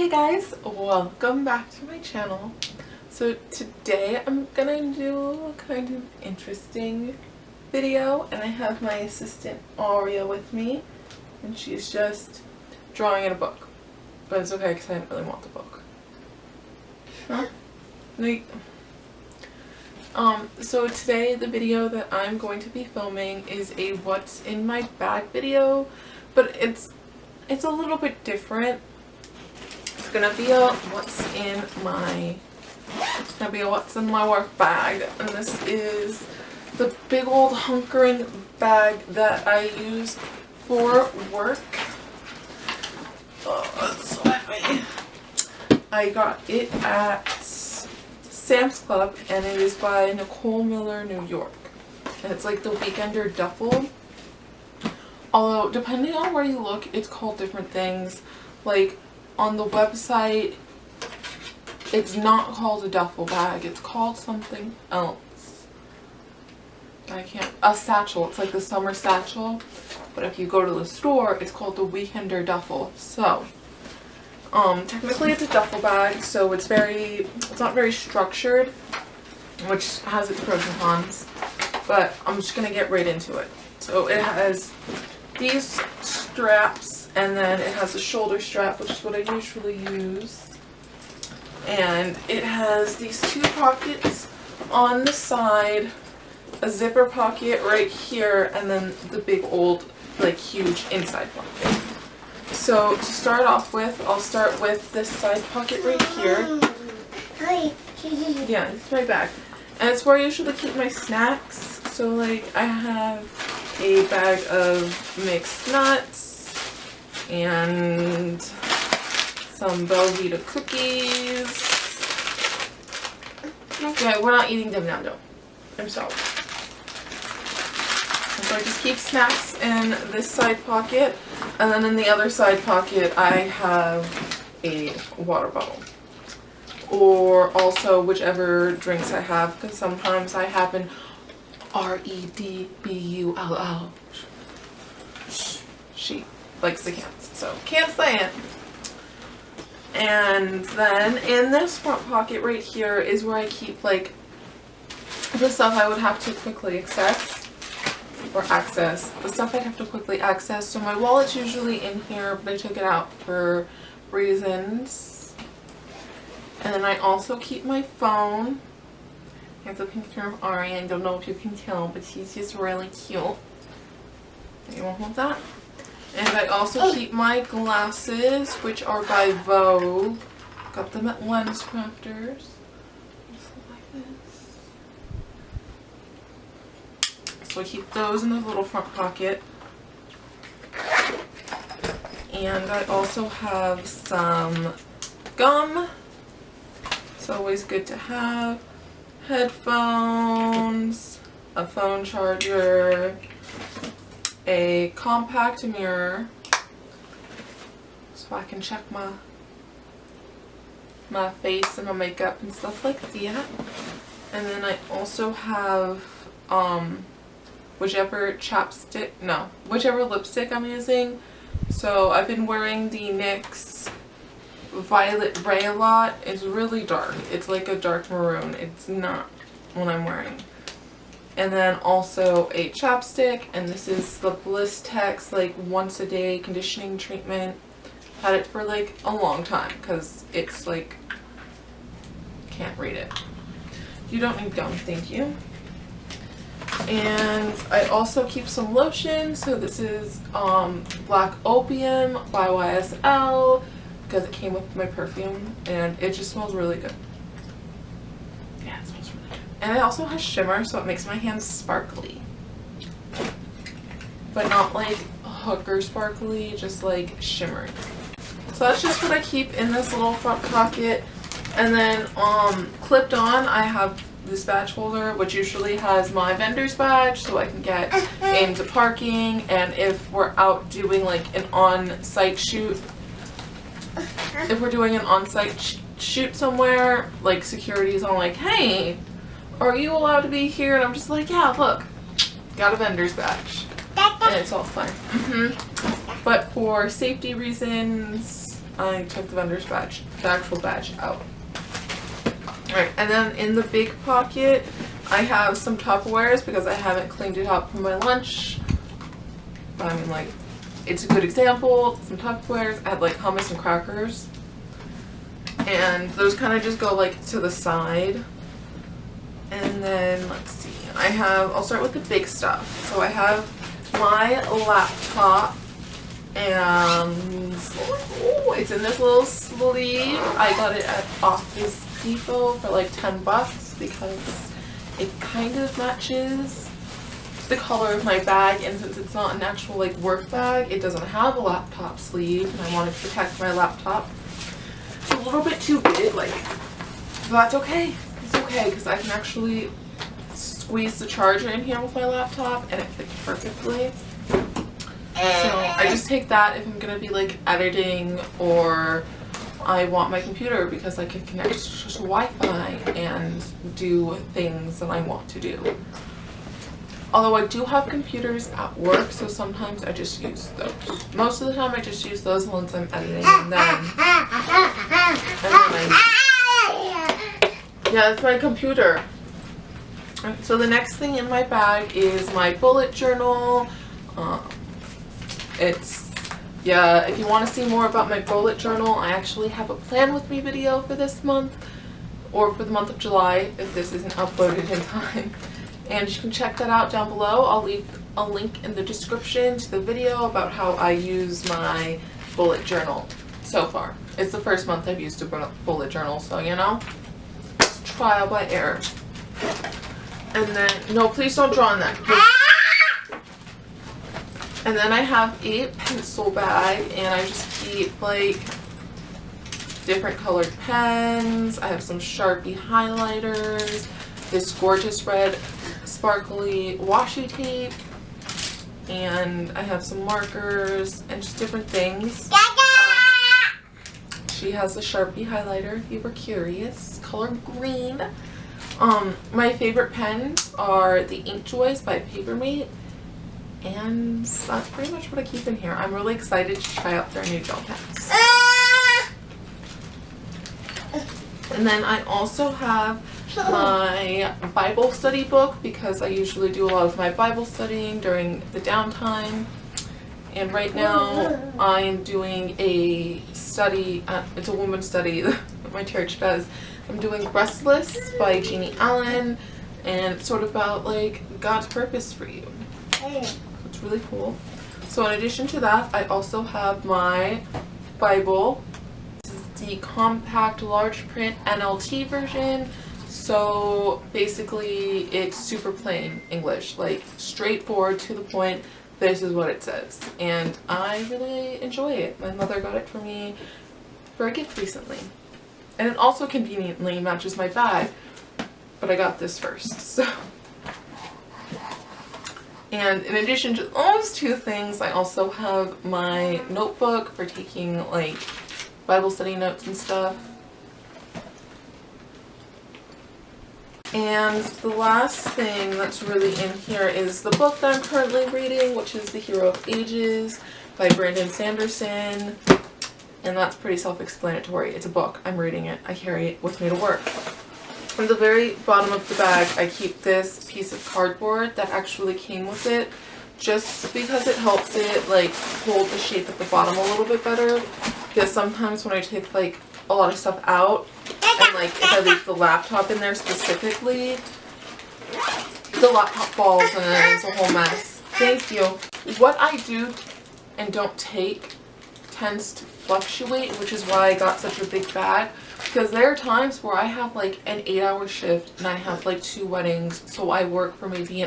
Hey guys, welcome back to my channel. So today I'm gonna do a kind of interesting video, and I have my assistant Aria with me, and she's just drawing in a book. But it's okay because I didn't really want the book. Huh? So today the video that I'm going to be filming is a what's in my bag video, but it's a little bit different. It's gonna be a what's in my work bag, and this is the big old hunkering bag that I use for work. Oh, it's so heavy. I got it at Sam's Club, and it is by Nicole Miller, New York, and it's like the Weekender duffel. Although depending on where you look, it's called different things. Like on the website, it's not called a duffel bag, it's called something else. A satchel. It's like the summer satchel, but if you go to the store, it's called the Weekender duffel. So technically it's a duffel bag, so it's not very structured, which has its pros and cons, but I'm just gonna get right into it. So it has these straps, and then it has a shoulder strap, which is what I usually use, and it has these two pockets on the side, a zipper pocket right here, and then the big old, like, huge inside pocket. So to start off with, I'll start with this side pocket right here. Yeah, it's my bag, and it's where I usually keep my snacks. So like I have a bag of mixed nuts and some Belvita cookies. Okay, we're not eating them now though. I'm sorry. So I just keep snacks in this side pocket, and then in the other side pocket I have a water bottle, or also whichever drinks I have, because sometimes I have an REDBULL. She likes the cats, so can't say it. And then in this front pocket right here is where I keep like the stuff I would have to quickly access. The stuff I'd have to quickly access. So my wallet's usually in here, but I took it out for reasons. And then I also keep my phone. I have the picture of Ari. I don't know if you can tell, but she's just really cute. You want to hold that? And I also keep my glasses, which are by Vogue. Got them at Lens Crafters. Just like this. So I keep those in the little front pocket. And I also have some gum. It's always good to have. Headphones, a phone charger, a compact mirror so I can check my face and my makeup and stuff like that. And then I also have whichever lipstick I'm using. So I've been wearing the NYX Violet Ray a lot. It's really dark. It's like a dark maroon. It's not what I'm wearing. And then also a chapstick, and this is the Blistex like once a day conditioning treatment. Had it for like a long time because it's like, can't read it. You don't need gum, thank you. And I also keep some lotion. So this is Black Opium by YSL, because it came with my perfume, and it just smells really good. Yeah, it smells really good. And it also has shimmer, so it makes my hands sparkly. But not like hooker sparkly, just like shimmery. So that's just what I keep in this little front pocket. And then clipped on, I have this badge holder, which usually has my vendor's badge, so I can get into parking, and if we're out doing like an on-site shoot, if we're doing an on-site shoot somewhere, like security's on like, hey, are you allowed to be here? And I'm just like, yeah, look, got a vendor's badge. And it's all fine. But for safety reasons, I took the vendor's badge, the actual badge out. Alright, and then in the big pocket, I have some Tupperwares because I haven't cleaned it up for my lunch. But I mean, like, it's a good example. Some Tupperwares. I had like hummus and crackers. And those kind of just go like to the side. And then, let's see, I'll start with the big stuff. So I have my laptop. And oh, it's in this little sleeve. I got it at Office Depot for like $10 because it kind of matches the color of my bag, and since it's not an actual like work bag, it doesn't have a laptop sleeve, and I wanted to protect my laptop. It's a little bit too big, like, but that's okay. It's okay because I can actually squeeze the charger in here with my laptop and it fits perfectly. So I just take that if I'm gonna be like editing or I want my computer because I can connect to Wi-Fi and do things that I want to do. Although I do have computers at work, so sometimes I just use those. Most of the time I just use those once I'm editing, and then yeah, that's my computer. So the next thing in my bag is my bullet journal. If you want to see more about my bullet journal, I actually have a plan with me video for this month, or for the month of July if this isn't uploaded in time. And you can check that out down below. I'll leave a link in the description to the video about how I use my bullet journal so far. It's the first month I've used a bullet journal, so you know, it's trial by error. And then, no, please don't draw on that. And then I have a pencil bag, and I just keep like different colored pens. I have some Sharpie highlighters, this gorgeous red sparkly washi tape, and I have some markers and just different things. She has a Sharpie highlighter if you were curious, color green. My favorite pens are the Inkjoys by Papermate. And that's pretty much what I keep in here. I'm really excited to try out their new gel pens. And then I also have my Bible study book because I usually do a lot of my Bible studying during the downtime. And right now I'm doing a study, it's a women's study that my church does. I'm doing Restless by Jeannie Allen, and it's sort of about like God's purpose for you. It's really cool. So in addition to that, I also have my Bible. This is the compact large print NLT version. So basically it's super plain English, like straightforward to the point. This is what it says, and I really enjoy it. My mother got it for me for a gift recently, and it also conveniently matches my bag, but I got this first. So, and in addition to those two things, I also have my notebook for taking like Bible study notes and stuff. And the last thing that's really in here is the book that I'm currently reading, which is The Hero of Ages by Brandon Sanderson. And that's pretty self-explanatory. It's a book. I'm reading it. I carry it with me to work. From the very bottom of the bag, I keep this piece of cardboard that actually came with it, just because it helps it like hold the shape at the bottom a little bit better. Because sometimes when I take like a lot of stuff out, and like if I leave the laptop in there specifically, the laptop falls and then it's a whole mess. Thank you. What I do and don't take tends to fluctuate, which is why I got such a big bag, because there are times where I have like an 8-hour shift and I have like 2 weddings, so I work for maybe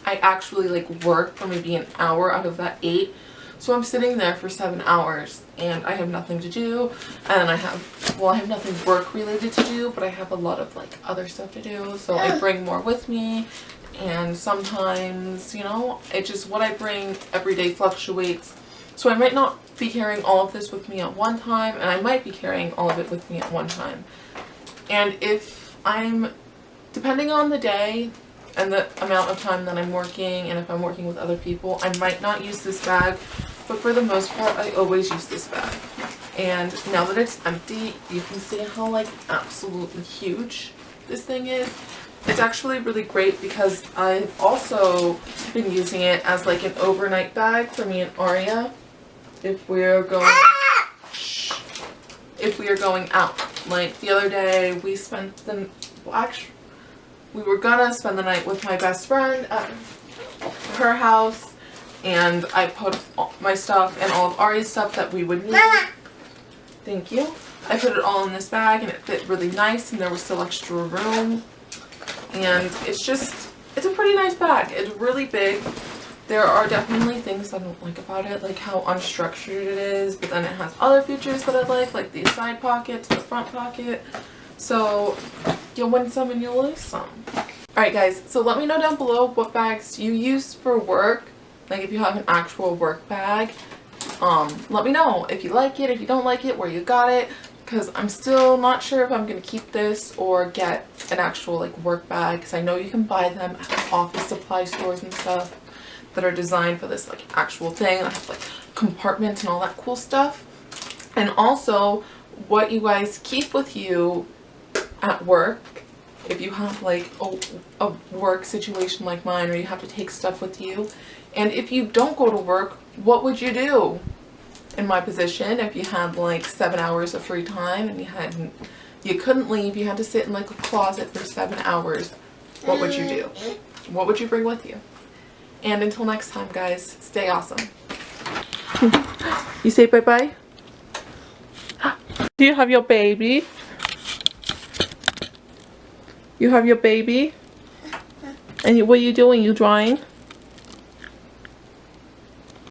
I actually like work for maybe an hour out of that 8. So I'm sitting there for 7 hours and I have nothing to do, and I have nothing work related to do, but I have a lot of like other stuff to do, so I bring more with me. And sometimes, you know, it just, what I bring every day fluctuates. So I might not be carrying all of this with me at one time, and I might be carrying all of it with me at one time. And if I'm, depending on the day and the amount of time that I'm working, and if I'm working with other people, I might not use this bag. But for the most part, I always use this bag. And now that it's empty, you can see how like absolutely huge this thing is. It's actually really great because I've also been using it as like an overnight bag for me and Aria if we're going out. Like the other day we spent the we were gonna spend the night with my best friend at her house, and I put all my stuff and all of Ari's stuff that we would need. Thank you. I put it all in this bag and it fit really nice, and there was still extra room. And it's a pretty nice bag. It's really big. There are definitely things I don't like about it, like how unstructured it is, but then it has other features that I like these side pockets, the front pocket. So you'll win some and you'll lose some. Alright guys, so let me know down below what bags you use for work, like if you have an actual work bag. Let me know if you like it, if you don't like it, where you got it, because I'm still not sure if I'm going to keep this or get an actual like work bag, because I know you can buy them at office supply stores and stuff that are designed for this like actual thing that have like compartments and all that cool stuff. And also what you guys keep with you at work, if you have like a work situation like mine where you have to take stuff with you. And if you don't go to work, what would you do in my position if you had like 7 hours of free time and you couldn't leave, you had to sit in like a closet for 7 hours? What would you do? What would you bring with you? And until next time guys, stay awesome. You say bye-bye? Do you have your baby? You have your baby? And what are you doing? You drawing?